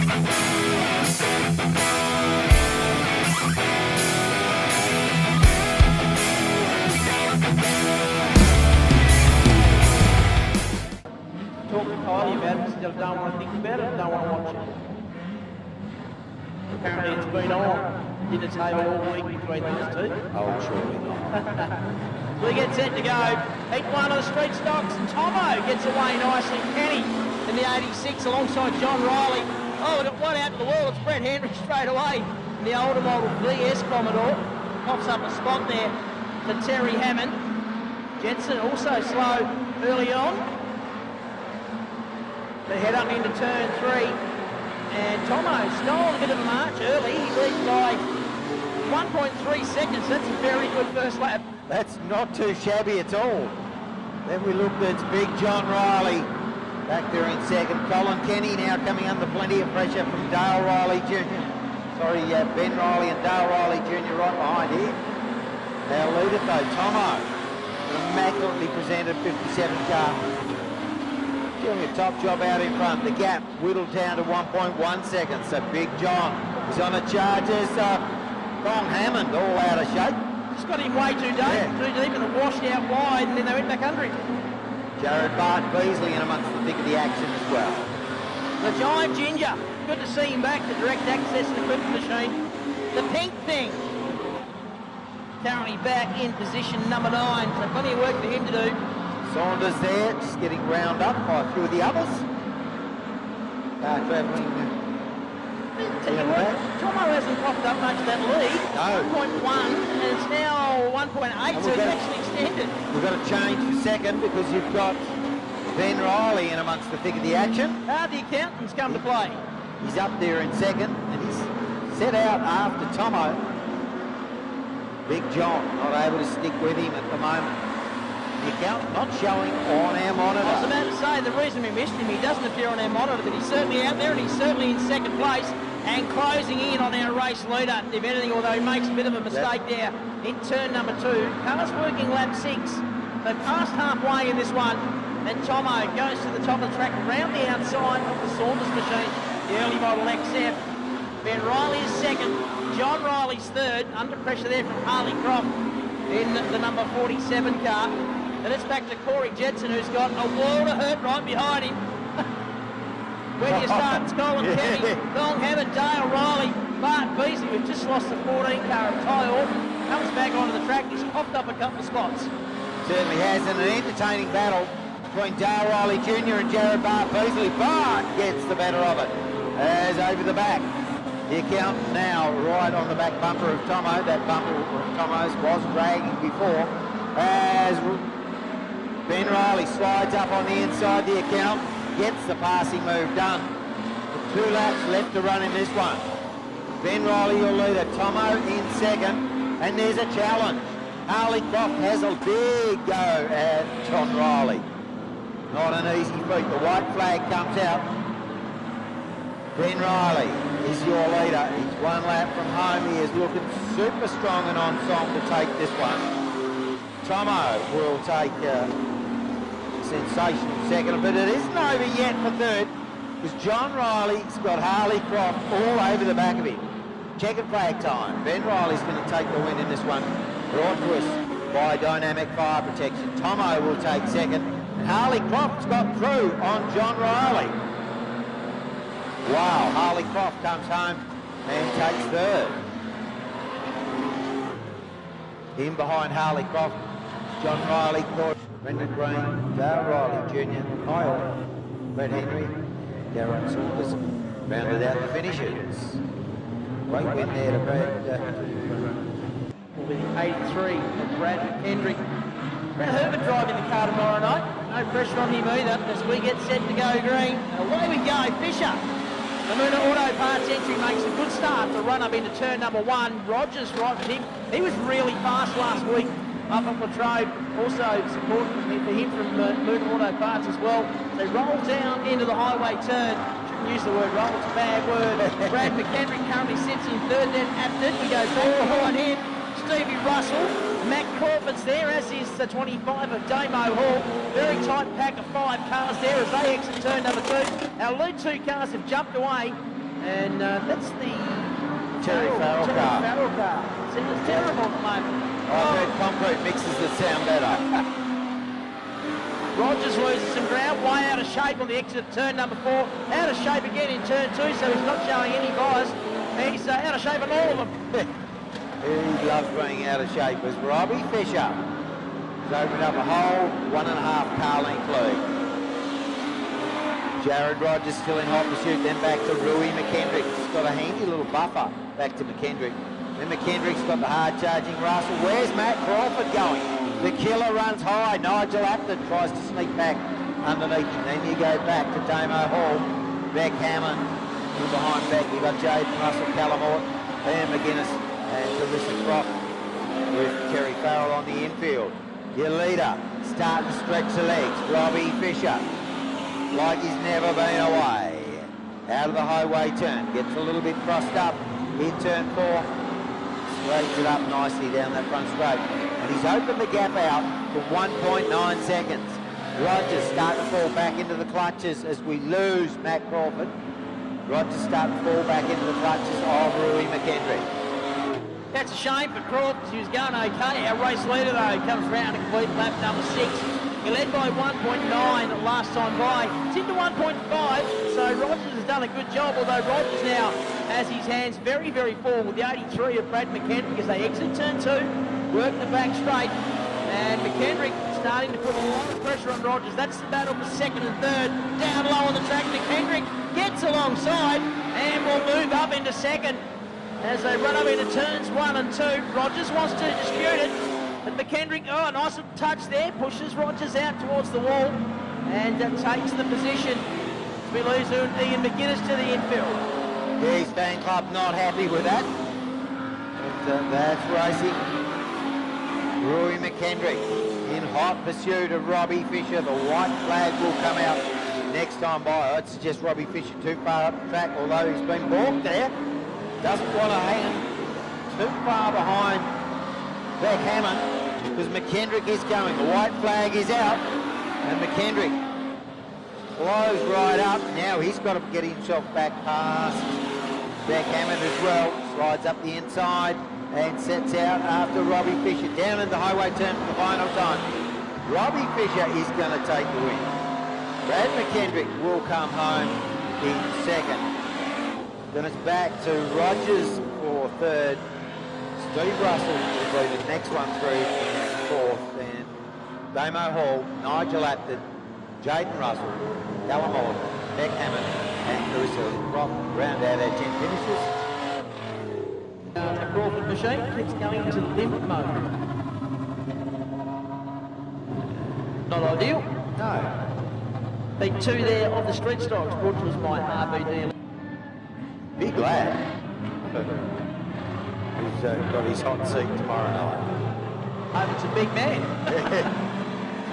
Talking highly about it, still don't want to think about it, don't want to watch it. Apparently it's been on dinner table all week between these two. Oh, surely not. We get set to go. Heat one of the street stocks. Tomo gets away nicely. Kenny in the 86 alongside John Riley. Oh, we got one out in the wall. It's Brett Henry straight away. In the older model VS Commodore. Pops up a spot there to Terry Hammond. Jensen also slow early on. They head up into turn 3. And Tomo stole a bit of a march early. He leads by 1.3 seconds. That's a very good first lap. That's not too shabby at all. Then we looked at Big John Riley back there in second. Colin Kenny now coming under plenty of pressure from Dale Riley Jr. Sorry, Ben Riley and Dale Riley Jr. right behind here. They'll lead it though. Tomo, an immaculately presented 57 car. Doing a top job out in front. The gap whittled down to 1.1 seconds. So Big John is on a charge as Ron Hammond all out of shape. Just got him way too deep, and it washed out wide, and then they went back under him. Jared Bart Beasley in amongst the thick of the action as well. The Giant Ginger, good to see him back, the direct access and equipment machine. The Pink Thing, currently back in position number 9, so plenty of work for him to do. Saunders there, just getting round up by a few of the others. Travelling. Tell you what, Tomo hasn't popped up much of that lead. No. 1.1, and it's now 1.8, so it's actually extended. We've got to change for second because you've got Ben Riley in amongst the thick of the action. The accountants come to play. He's up there in second, and he's set out after Tomo. Big John not able to stick with him at the moment. The account not showing on our monitor. I was about to say, the reason we missed him, he doesn't appear on our monitor, but he's certainly out there and he's certainly in second place and closing in on our race leader, if anything, although he makes a bit of a mistake there in turn number 2. Cars working lap 6. They passed halfway in this one, and Tomo goes to the top of the track around the outside of the Saunders machine, the early model XF. Ben Riley is second, John Riley's third, under pressure there from Harley Croft in the number 47 car. And it's back to Corey Jetson, who's got a world of hurt right behind him. Where do you start? It's Colin Kenny, Long Hammond, Dale Riley, Bart Beasley, who've just lost the 14 car of Ty Orr, comes back onto the track. He's popped up a couple of spots. Certainly has, and an entertaining battle between Dale Riley Jr. and Jared Bart Beasley. Bart gets the better of it as over the back. The account now right on the back bumper of Tomo. That bumper of Tomo's was dragging before as Ben Riley slides up on the inside. The account gets the passing move done. With 2 laps left to run in this one. Ben Riley, your leader. Tomo in second. And there's a challenge. Harley Croft has a big go at John Riley. Not an easy feat. The white flag comes out. Ben Riley is your leader. He's 1 lap from home. He is looking super strong and on song to take this one. Tomo will take sensational second, but it isn't over yet for third because John Riley's got Harley Croft all over the back of him. Checkered flag time. Ben Riley's going to take the win in this one, brought to us by Dynamic Fire Protection. Tomo will take second, and Harley Croft's got through on John Riley. Wow, Harley Croft comes home and takes third. In behind Harley Croft, John Riley, Corey, Brendan Green, Dale Riley Jr., Kyle, Brett Henry, Darren Saunders rounded out the finishers. Great win there to Brad. Will be the 83 of Brad Hendry. Brad Herbert driving the car tomorrow night. No pressure on him either as we get set to go green. And away we go, Fisher. The Moona Auto Parts entry makes a good start to run up into turn number 1. Rogers right with him. He was really fast last week up at Latrobe. Also support for him from Moona Auto Parts as well. They roll down into the highway turn. Shouldn't use the word roll, it's a bad word. Brad McHenry currently sits in third, then Apted. We go back behind him. Stevie Russell. Matt Crawford's there, as is the 25 of Damo Hall. Very tight pack of 5 cars there as they exit turn number 2. Our lead 2 cars have jumped away And that's the Terry Farrell car. Farrell car. Sounds terrible at the moment. I've heard concrete mixes that sound better. Rogers loses some ground, way out of shape on the exit of turn number 4. Out of shape again in turn 2, so he's not showing any bias. He's out of shape on all of them. He loves being out of shape. As Robbie Fisher has opened up a whole 1.5 car length lead. Jared Rogers still in hot pursuit, then back to Rui McKendrick. He's got a handy little buffer back to McKendrick. Then McKendrick's got the hard-charging Russell. Where's Matt Crawford going? The killer runs high. Nigel Apton tries to sneak back underneath him. Then you go back to Damo Hall. Beck Hammond. From behind Beck, you got Jaden Russell, Callum Orton, Ian McGuinness, and Clarissa Croft with Terry Farrell on the infield. Your leader starting to stretch the legs. Robbie Fisher, like he's never been away. Out of the highway turn, gets a little bit crossed up in turn 4. Straightens it up nicely down that front straight. And he's opened the gap out for 1.9 seconds. Rogers starting to fall back into the clutches as we lose Matt Crawford. Rogers starting to fall back into the clutches of Rui McKendrick. That's a shame for Crawford. He was going okay. Our race leader, though, comes round to complete lap number 6. He led by 1.9 last time by. It's into 1.5, so Rogers has done a good job, although Rogers now has his hands very, very full with the 83 of Brad McKendrick as they exit turn 2, work the back straight, and McKendrick starting to put a lot of pressure on Rogers. That's the battle for second and third. Down low on the track, McKendrick gets alongside and will move up into second as they run up into turns 1 and 2. Rogers wants to dispute it, but McKendrick, oh, a nice little touch there, pushes Rogers out towards the wall and takes the position. We lose Ian McGuinness to the infield. His fan club not happy with that. But that's racing. Rui McKendrick in hot pursuit of Robbie Fisher. The white flag will come out next time by. I'd suggest Robbie Fisher too far up the track, although he's been balked there. Doesn't want to hang too far behind Beck Hammond because McKendrick is going. The white flag is out and McKendrick blows right up. Now he's got to get himself back past Beck Hammond as well. Slides up the inside and sets out after Robbie Fisher. Down in the highway turn for the final time. Robbie Fisher is going to take the win. Brad McKendrick will come home in second. Then it's back to Rogers for third. Steve Russell will be the next one through in fourth. Then Damo Hall, Nigel Apton, Jaden Russell, Callum Orton, Beck Hammond, and Clarissa Croft round out our 10 finishes. The Crawford machine keeps going into limp mode. Not ideal. No. Beat 2 there of the street stocks, brought to us by RBD. Be glad. He's got his hot seat tomorrow night. Over to big man.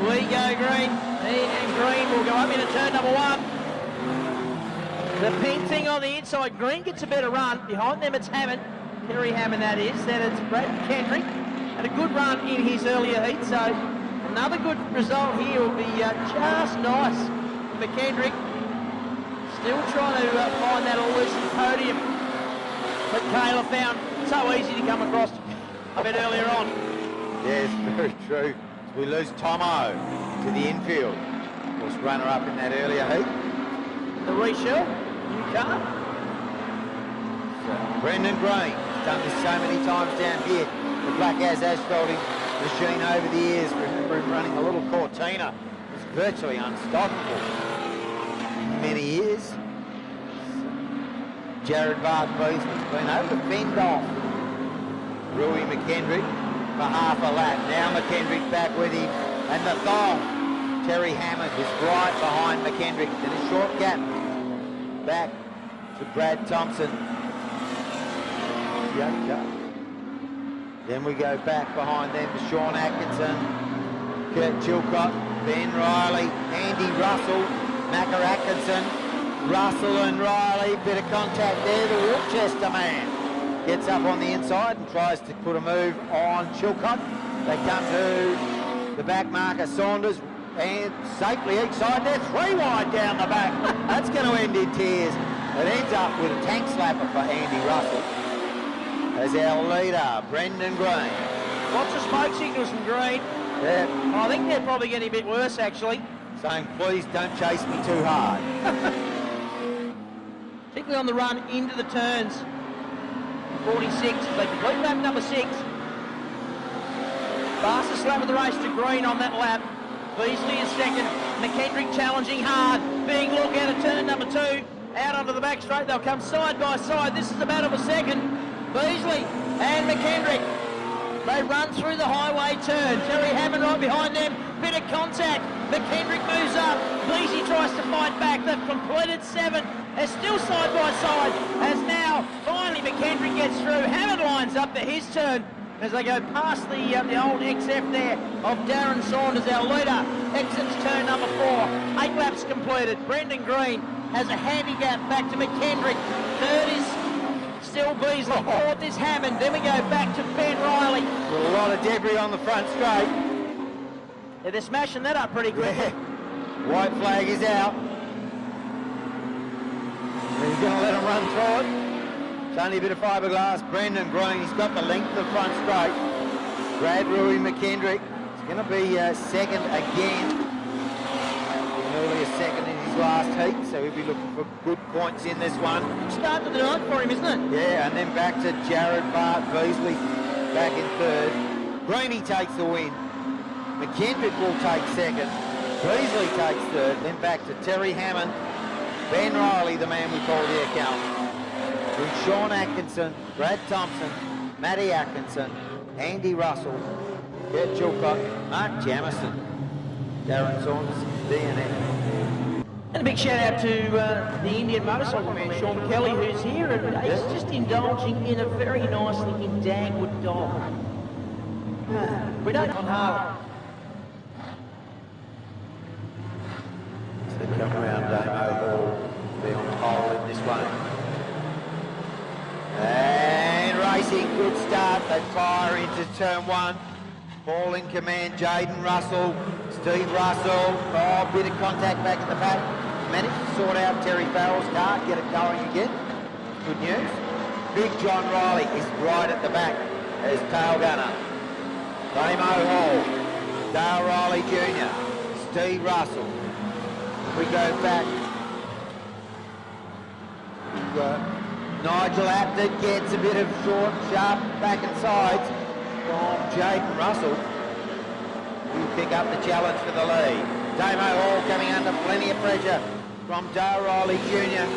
We go green. And Green will go up into turn number 1. The pin thing on the inside. Green gets a better run. Behind them it's Hammond. Terry Hammond that is. Then it's Brad McKendrick. Had a good run in his earlier heat. So another good result here will be just nice. McKendrick still trying to find that elusive podium that Kayla found so easy to come across a bit earlier on. Yes, very true. We lose Tomo to the infield. Of course, runner-up in that earlier heat. The reshell, new car. So, Brendan Green has done this so many times down here. The Black As asphalting machine over the years. Remember him running a little Cortina. It's virtually unstoppable. Many years. Jared Barclays has been able to fend off Rui McKendrick for half a lap. Now McKendrick back with him, and the thong. Terry Hammond is right behind McKendrick. Then a short gap back to Brad Thompson. Then we go back behind them to Sean Atkinson, Kurt Chilcott, Ben Riley, Andy Russell, Macca Atkinson, Russell and Riley, bit of contact there. The Worcester man gets up on the inside and tries to put a move on Chilcott. They come to the back marker, Saunders, and safely each side. They're 3 wide down the back. That's going to end in tears. It ends up with a tank slapper for Andy Russell as our leader, Brendan Green. Lots of smoke signals from Green. Yeah. I think they're probably getting a bit worse, actually. Saying, please don't chase me too hard. Particularly on the run into the turns. 46, they complete lap number 6. Fastest lap of the race to Green on that lap. Beasley is second. McKendrick challenging hard. Big look out of turn number 2. Out onto the back straight. They'll come side by side. This is the battle for second. Beasley and McKendrick. They run through the highway turn. Terry Hammond right behind them. Bit of contact. McKendrick moves up. Beasley tries to fight back. They've completed 7. They're still side by side. As now, finally McKendrick gets through. Hammond lines up to his turn as they go past the old XF there of Darren Saunders, our leader. Exits turn number 4. 8 laps completed. Brendan Green has a handicap back to McKendrick. Third is still Beasley. Fourth is Hammond. Then we go back to Ben Riley. With a lot of debris on the front straight. Yeah, they're smashing that up pretty quickly. Yeah. White flag is out. He's going to let him run through it. It's only a bit of fiberglass. Brendan Green, he's got the length of the front straight. Brad Rui McKendrick is going to be second again. Earlier second in his last heat, so he'll be looking for good points in this one. Start of the night for him, isn't it? Yeah, and then back to Jared Bart Beasley back in third. Greeny takes the win. McKendrick will take second. Beasley takes third. Then back to Terry Hammond. Ben Riley, the man we call the accountant. Then Sean Atkinson, Brad Thompson, Matty Atkinson, Andy Russell, Gert Chilcott, Mark Jamison, Darren Saunders, DNF. And a big shout out to the Indian motorcycle man, Sean Kelly, who's here, and he's just indulging in a very nice looking Dagwood dog. We don't on Harley. So come around Damo Hall, be on pole in this one. And racing, good start. They fire into turn 1. Ball in command, Jaden Russell, Steve Russell. Oh, bit of contact back at the back. Managed to sort out Terry Farrell's car, get it going again. Good news. Big John Riley is right at the back as tail gunner. Damo Hall, Dale Riley Jr., Steve Russell. We go back. Nigel Apted gets a bit of short, sharp back and sides from Jaden Russell, who pick up the challenge for the lead. Damo Hall coming under plenty of pressure from Dale Riley Jr.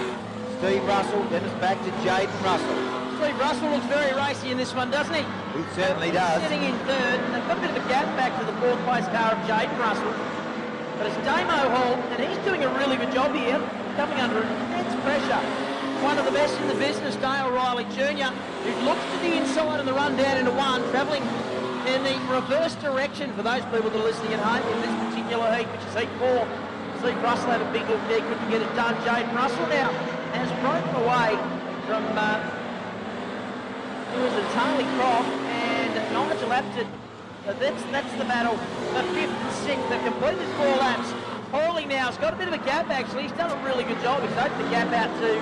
Steve Russell, then it's back to Jaden Russell. Steve Russell looks very racy in this one, doesn't he? He certainly does. Sitting in third, and they've got a bit of a gap back to the 4th place car of Jaden Russell. But it's Damo Hall, and he's doing a really good job here, coming under immense pressure. One of the best in the business, Dale Riley Jr., who looks to the inside and the run down into 1, travelling in the reverse direction for those people that are listening at home in this particular heat, which is heat 4. Steve Russell had a big look there, couldn't get it done. Jaden Russell now has broken away from it was a Charlie Croft and Nigel Apted. So that's the battle. The 5th and 6th, they've completed 4 laps. Hawley now has got a bit of a gap actually. He's done a really good job. He's opened the gap out to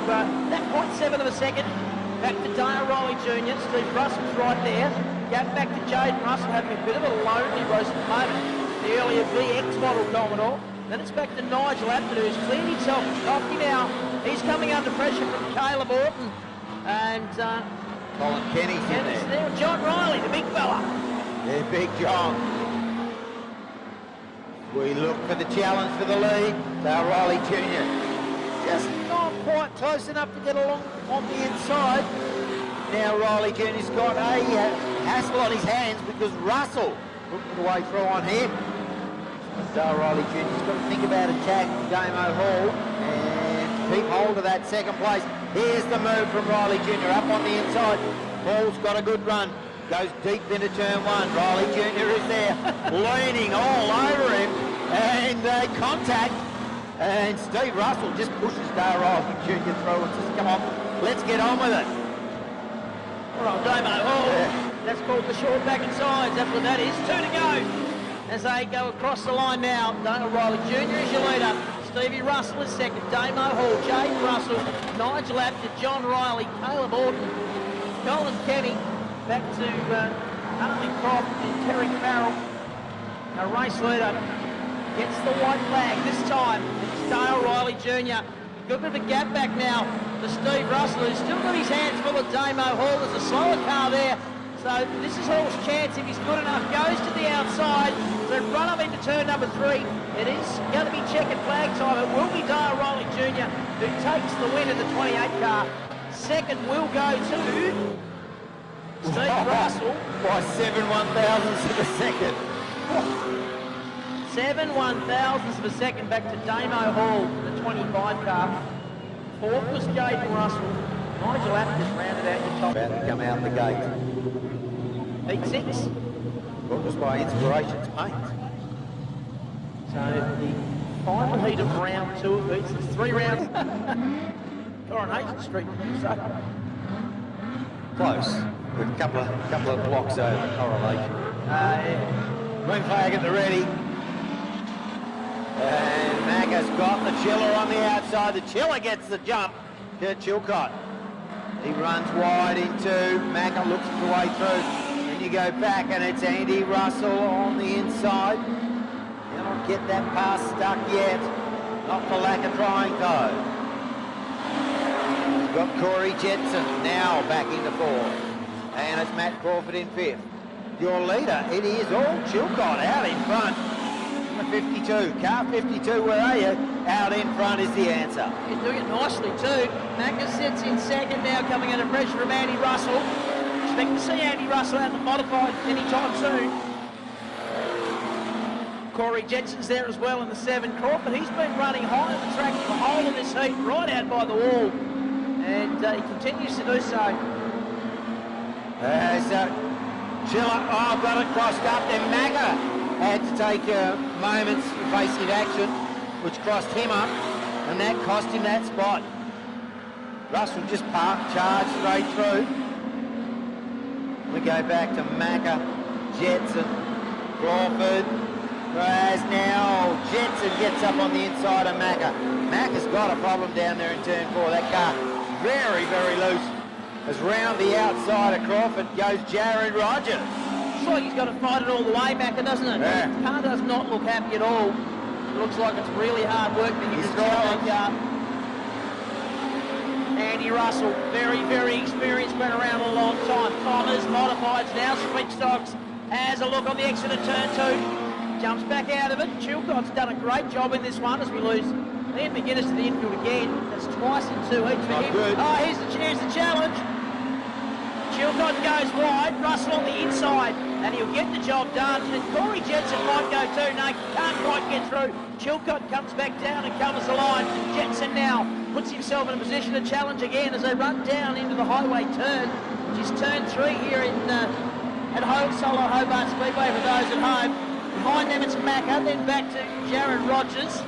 that 0.7 of a second. Back to Dale Riley Jr. Steve Russell's right there. Gap back to Jaden Russell having a bit of a lonely race at the moment. The earlier VX model Commodore. Then it's back to Nigel Apted, who's cleared himself cocky now. He's coming under pressure from Caleb Orton. And Colin Kenny's in there. John Riley, the big fella. Yeah, Big John. We look for the challenge for the lead. Dale Riley Jr. just not quite close enough to get along on the inside. Now Riley Jr.'s got a hassle on his hands because Russell looking the way through on him. Dale Riley Jr.'s got to think about attacking Damo Hall and keep hold of that second place. Here's the move from Riley Jr. up on the inside. Hall's got a good run. Goes deep into turn 1. Riley Jr. is there, leaning all over him, and contact. And Steve Russell just pushes Dale Riley Jr. through and says, come on, let's get on with it. All right, Damo Hall. Yeah. That's called the short back and sides. That's what that is. 2 to go as they go across the line now. Dale Riley Jr. is your leader. Stevie Russell is second. Damo Hall, Jaden Russell, Nigel Apter, John Riley, Caleb Orton, Colin Kenny, back to Harley Croft and Terry Farrell. A race leader gets the white flag. This time it's Dale Riley Jr. Good bit of a gap back now to Steve Russell, who's still got his hands full of Damo Hall. There's a slower car there. So this is Hall's chance if he's good enough. Goes to the outside. So run up into turn number 3. It is going to be checkered flag time. It will be Dale Riley Jr. who takes the win in the 28 car. Second will go to Steve Russell. By 7/1000ths of a second. 7/1000ths of a second back to Damo Hall, the 25 car. Fourth was Jaden Russell. Nigel Apter just rounded out your top. About to come out the gate. Heat 6. What was by Inspirations Paint? So the final heat of round 2 of heats. There's 3 rounds. Coronation Street. So Close. With a couple of blocks over Coronation. Green flag at the ready. And Macca's got the Chiller on the outside. The Chiller gets the jump to Chilcott. He runs wide into Macca, looks the way through. Then you go back and it's Andy Russell on the inside. Cannot get that pass stuck yet. Not for lack of trying though. We've got Corey Jetson now back into 4th. And it's Matt Crawford in 5th. Your leader, it is all Chilcott out in front. 52, car 52, where are you? Out in front is the answer. He's doing it nicely too. Macca sits in second now, coming under pressure from Andy Russell. Expect to see Andy Russell out in the modified anytime soon. Corey Jetson's there as well in the 7. Crawford, he's been running high on the track for the whole of this heat, right out by the wall. And he continues to do so. Chiller, got it crossed up. Then Macca had to take moments evasive action, which crossed him up, and that cost him that spot. Russell just parked, charged straight through. We go back to Macca, Jetson, Crawford, whereas now Jetson gets up on the inside of Macca. Macca's got a problem down there in turn 4. That car very, very loose. As round the outside of Crawford goes Jared Rogers. Looks like he's got to fight it all the way, Macca, doesn't it? Yeah. The car does not look happy at all. It looks like it's really hard work for him to drive that car. Andy Russell, very, very experienced, been around a long time. Thomas, modifieds, now switch stocks, has a look on the exit of turn 2. Jumps back out of it. Chilcott's done a great job in this one as we lose Liam McGuinness to the infield again. That's twice in 2 heats for him. Good. Oh, here's the challenge. Chilcott goes wide, Russell on the inside, and he'll get the job done. And Corey Jetson might go too. No, can't quite get through. Chilcott comes back down and covers the line. Jetson now puts himself in a position to challenge again as they run down into the highway turn, which is turn 3 here in at Solo Hobart Speedway for those at home. Behind them it's Macca, then back to Jared Rogers.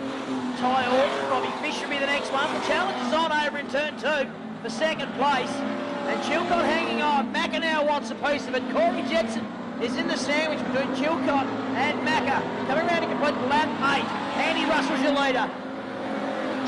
Ty Orton, Robbie Fisher be the next one. The challenge is on over in turn 2 for second place. And Chilcott hanging on. Macca now wants a piece of it. Corey Jetson is in the sandwich between Chilcott and Macca. Coming around to complete lap 8. Andy Russell's your leader.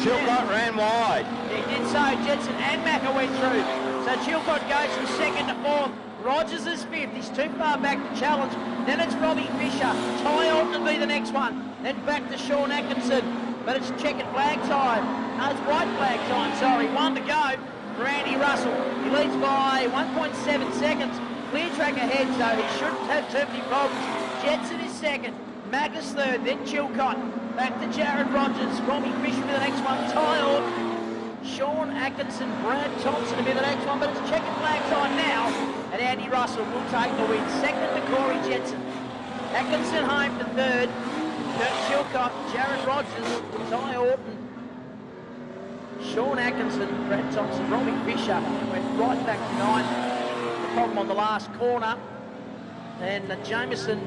Chilcott ran wide. He did so. Jetson and Macca went through. So Chilcott goes from 2nd to 4th. Rogers is 5th. He's too far back to challenge. Then it's Robbie Fisher. Ty Orton will be the next one. Then back to Sean Atkinson. But it's checkered flag time. No, it's white flag time, sorry. 1 to go for Andy Russell. He leads by 1.7 seconds. Clear track ahead, so he shouldn't have too many problems. Jetson is 2nd. Macca's 3rd. Then Chilcott. Back to Jared Rogers. Robbie Fisher will be the next one. Ty Orton. Sean Atkinson. Brad Thompson will be the next one. But it's checkered flag time now. And Andy Russell will take the win. 2nd to Corey Jetson. Atkinson home to 3rd. Kurt Chilcott, Jared Rogers, Ty Orton, Sean Atkinson, Brad Thompson, Robbie Fisher went right back to 9th. The problem on the last corner. And Jameson.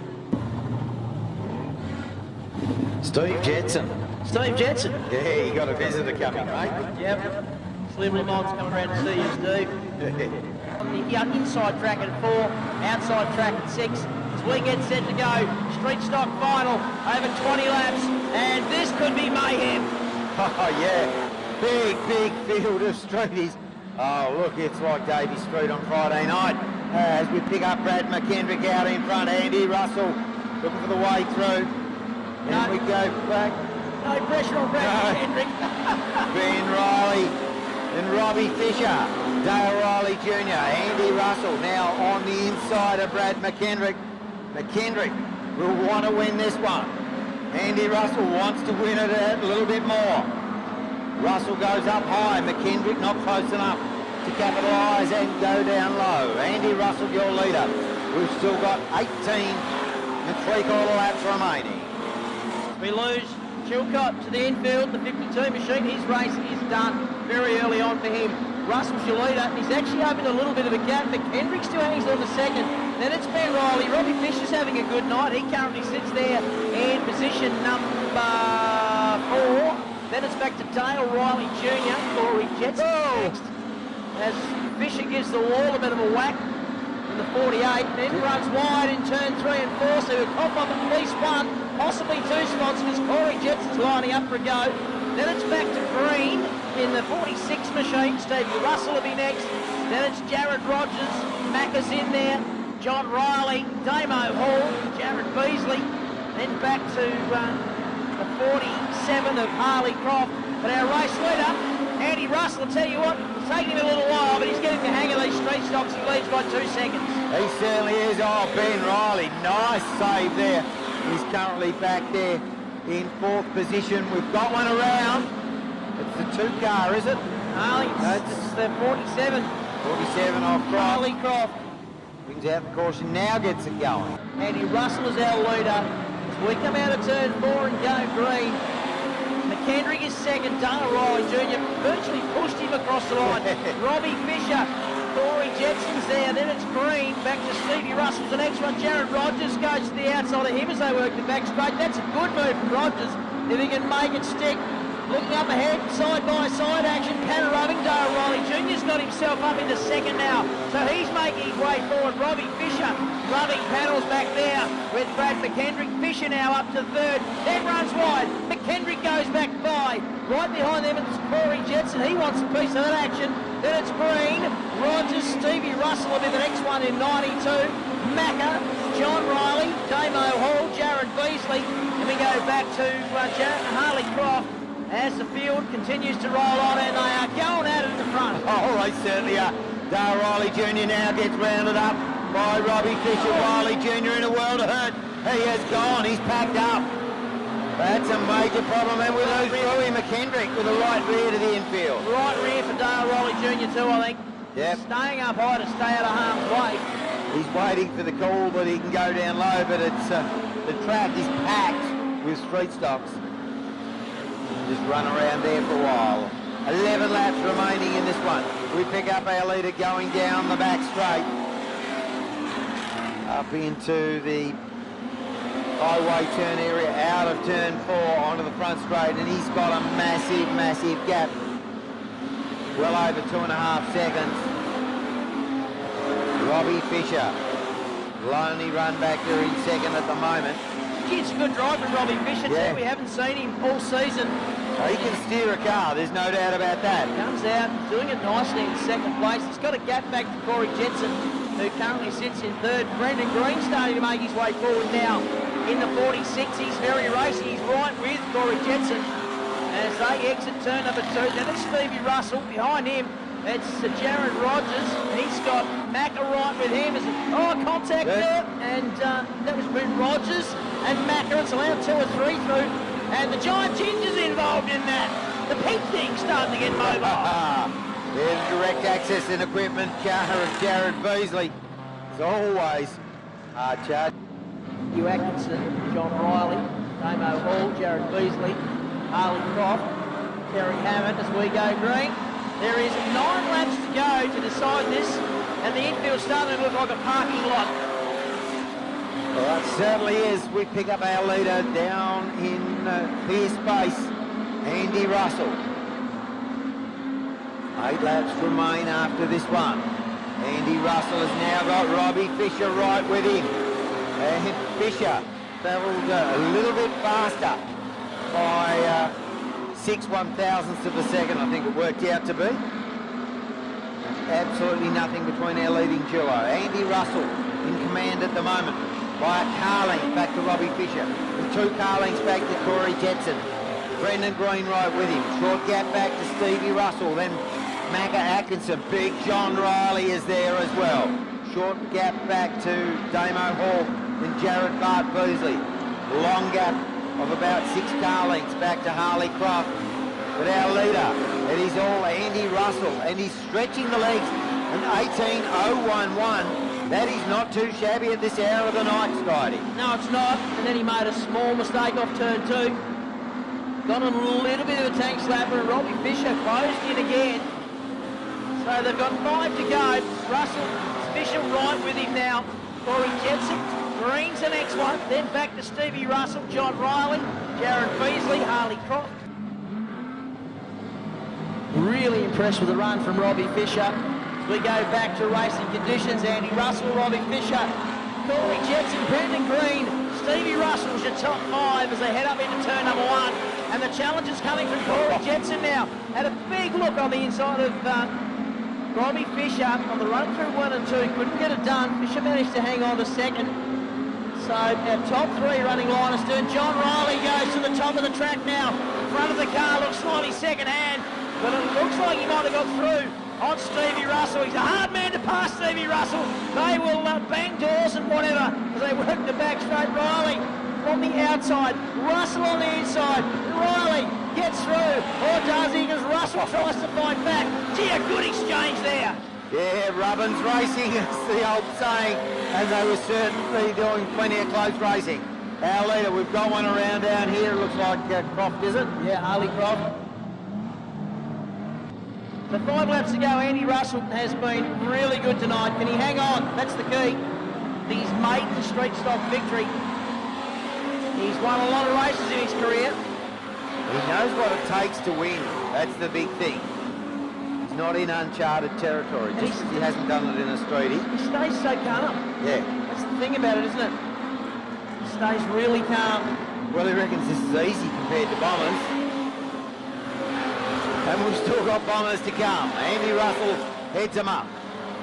Steve Jetson. Steve Jetson. Yeah, you got a visitor coming, mate. Yep. Slim Lamont's coming around to see you, Steve. On the inside track at 4, outside track at 6. As we get set to go, street stock final over 20 laps, and this could be mayhem. Oh, yeah. Big field of Streeties. Oh, look, it's like Davey Street on Friday night. As we pick up Brad McKendrick out in front. Andy Russell looking for the way through. And we go back. No pressure on Brad McKendrick. Ben Riley and Robbie Fisher. Dale Riley Jr. Andy Russell now on the inside of Brad McKendrick. McKendrick will want to win this one. Andy Russell wants to win it a little bit more. Russell goes up high. McKendrick not close enough to capitalise and go down low. Andy Russell, your leader. We've still got 18 and 3/4 laps remaining. We lose Chilcott to the infield, the 52 machine. His race is done very early on for him. Russell's your leader. He's actually opened a little bit of a gap. McKendrick still hangs on the second. Then it's Ben Riley. Robbie Fisher's having a good night. He currently sits there in position number 4. Then it's back to Dale Riley Jr. Corey Jetson next. As Fisher gives the wall a bit of a whack in the 48. Then runs wide in turn 3 and 4. So he'll cop up at least 1, possibly 2 spots because Corey Jetson's lining up for a go. Then it's back to Green in the 46 machine. Stevie Russell will be next. Then it's Jared Rogers. Macca's in there. John Riley, Damo Hall, Jared Beasley. Then back to the 47 of Harley Croft. But our race leader, Andy Russell, I'll tell you what, it's taking him a little while, but he's getting the hang of these straight stocks. He leads by 2 seconds. He certainly is. Oh, Ben Riley, nice save there. He's currently back there in 4th position. We've got one around. It's the 2 car, is it? Harley, it's the 47. 47 off Croft. Harley Croft. Brings out the caution, now gets it going. Andy Russell is our leader. As we come out of turn 4 and go green. McKendrick is second. Dana Riley Jr. virtually pushed him across the line. Robbie Fisher, Corey Jetson's there. Then it's green. Back to Stevie Russell's the next one. Jared Rogers goes to the outside of him as they work the back straight. That's a good move from Rogers if he can make it stick. Looking up ahead, side-by-side action, panoraming. Dale Riley Jr.'s got himself up into second now. So he's making his way forward. Robbie Fisher rubbing panels back there with Brad McKendrick. Fisher now up to 3rd. Then runs wide. McKendrick goes back by. Right behind them it's Corey Jetson. He wants a piece of that action. Then it's Green. Rogers, Stevie Russell will be the next one in 92. Macca, John Riley, Damo Hall, Jared Beasley. And we go back to Harley Croft. As the field continues to roll on and they are going at it in the front. Oh, they certainly are. Dale Riley Jr. now gets rounded up by Robbie Fisher. Riley Jr. in a world of hurt. He has gone. He's packed up. That's a major problem. And we lose Louis McKendrick with the right rear to the infield. Right rear for Dale Riley Jr. too, I think. Yep. Staying up high to stay out of harm's way. He's waiting for the call that he can go down low, but it's the track is packed with street stocks. Just run around there for a while. 11 laps remaining in this one. We pick up our leader going down the back straight. Up into the highway turn area, out of turn 4 onto the front straight, and he's got a massive gap. Well over 2.5 seconds. Robbie Fisher. Lonely run back there in second at the moment. It's a good drive from Robbie Fisher too. We haven't seen him all season. He can steer a car, there's no doubt about that. Comes out, doing it nicely in 2nd place. He's got a gap back to Corey Jetson, who currently sits in 3rd. Brendan Green starting to make his way forward now. In the 46, he's very racy. He's right with Corey Jetson as they exit turn number 2. Then it's Stevie Russell. Behind him, it's Jared Rogers. He's got Macca right with him. Contact there. And that was with Rogers and Macca. It's allowed 2 or 3 through. And the Giant Ginger's involved in that. The pink thing's starting to get mobile. There's direct access and equipment car of Jared Beasley. As always, hard charge. Hugh Atkinson, John Riley, Damo Hall, Jared Beasley, Harley Croft, Terry Hammond as we go green. There is 9 laps to go to decide this, and the infield's starting to look like a parking lot. Well, it certainly is. We pick up our leader down in clear space, Andy Russell. 8 laps remain after this one. Andy Russell has now got Robbie Fisher right with him. And Fisher travelled a little bit faster by 6/1000ths of a second, I think it worked out to be. Absolutely nothing between our leading duo. Andy Russell in command at the moment by a car length back to Robbie Fisher. And 2 car lengths back to Corey Jetson. Brendan Green right with him. Short gap back to Stevie Russell. Then Macca Atkinson. Big John Riley is there as well. Short gap back to Damo Hall and Jared Bart Beasley. Long gap of about 6 car lengths back to Harley Croft. But our leader, it is all Andy Russell, and he's stretching the legs. An 18.011. That is not too shabby at this hour of the night, Scotty. No, it's not. And then he made a small mistake off turn 2. Got on a little bit of a tank slapper, and Robbie Fisher closed in again. So they've got 5 to go. Russell, Fisher right with him now. Corey Jetson, Green's the next one. Then back to Stevie Russell, John Riley, Jared Beasley, Harley Croft. Really impressed with the run from Robbie Fisher. We go back to racing conditions. Andy Russell, Robbie Fisher, Corey Jetson, Brendan Green, Stevie Russell's your top 5 as they head up into turn number 1. And the challenge is coming from Corey Jetson now. Had a big look on the inside of Robbie Fisher on the run through 1 and 2. Couldn't get it done. Fisher managed to hang on to second. So our top 3 running line astern. John Riley goes to the top of the track now. Front of the car looks slightly second hand, but it looks like he might have got through on Stevie Russell. He's a hard man to pass, Stevie Russell. They will bang doors and whatever as they work the back straight. Riley on the outside, Russell on the inside. Riley gets through, or does he, as Russell tries to fight back. Gee, a good exchange there. Yeah, Rubbins racing, it's the old saying, and they were certainly doing plenty of close racing. Our leader, we've got one around down here. It looks like Croft, is it? Yeah, Harley Croft. So 5 laps to go. Andy Russell has been really good tonight. Can he hang on? That's the key. He's made the street stock victory. He's won a lot of races in his career. He knows what it takes to win. That's the big thing. He's not in uncharted territory, just as he hasn't done it in a streetie. He stays so calm. Yeah. That's the thing about it, isn't it? He stays really calm. Well, he reckons this is easy compared to Bombers. And we've still got Bombers to come. Andy Russell heads them up.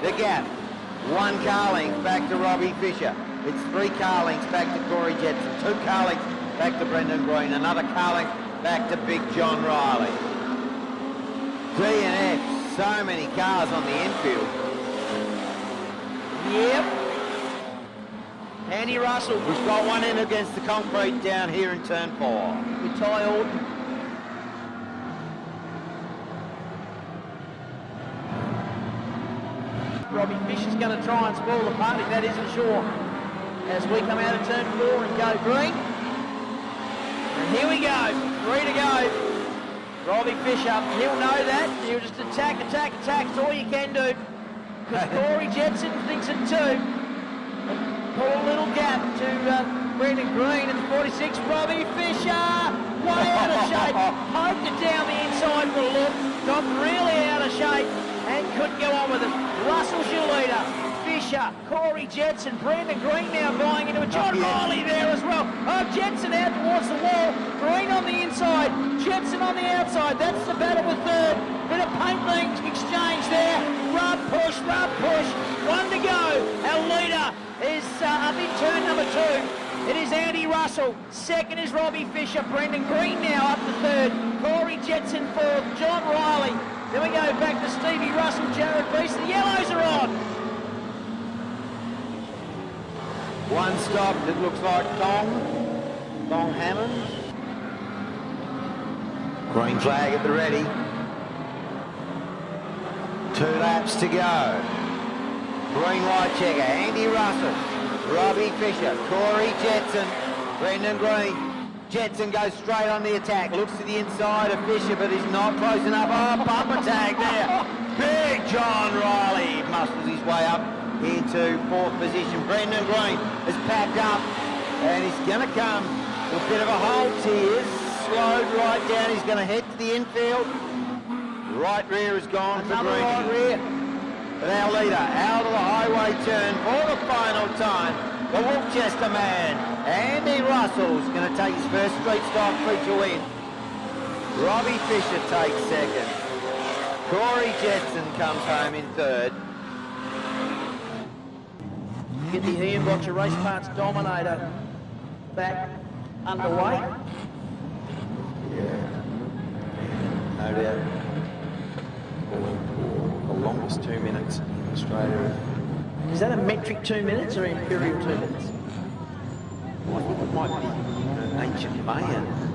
The gap. 1 car length back to Robbie Fisher. It's 3 car lengths back to Corey Jetson. 2 car lengths back to Brendan Green. Another car length back to Big John Riley. D and F. So many cars on the infield. Yep. Andy Russell. We've got one in against the concrete down here in turn 4. With Ty Orton. Robbie Fisher's going to try and spoil the party, that is for sure. As we come out of turn 4 and go green. And here we go, 3 to go. Robbie Fisher, he'll know that. He'll just attack. It's all you can do. Because Corey Jetson thinks it too. And pull a little gap to Brendan Green in the 46. Robbie Fisher, way out of shape. Poked it down the inside for a look. Got really out of shape and couldn't go on with it. Russell's your leader. Fisher, Corey Jetson, Brendan Green now buying into it. John Riley there as well. Oh, Jetson out towards the wall. Green on the inside, Jetson on the outside. That's the battle with third. Bit of paint being exchanged there. Rub, push. 1 to go. Our leader is up in turn number 2. It is Andy Russell. Second is Robbie Fisher. Brendan Green now up to third. Corey Jetson 4th. John Riley. Then we go back to Stevie Russell, Jared Beast. The yellows are on. 1 stop, it looks like Dong Hammond. Green flag at the ready. 2 laps to go. Green white checker, Andy Russell, Robbie Fisher, Corey Jetson, Brendan Green. Jetson goes straight on the attack, looks to the inside of Fisher, but he's not close enough. Oh, bumper tag there. Big John Riley muscles his way up into 4th position. Brendan Green is packed up, and he's going to come to a bit of a halt here. Slowed right down, he's going to head to the infield. Right rear is gone for Green. Right rear. But our leader out of the highway turn for the final time. The Wolfchester man, Andy Russell's going to take his first street stock feature win. Robbie Fisher takes second. Corey Jetson comes home in third. Get the Ian Botcher Race Parts Dominator back underway. Yeah, no doubt. The longest 2 minutes in Australia. Is that a metric 2 minutes or imperial 2 minutes? I think it might be ancient Mayan.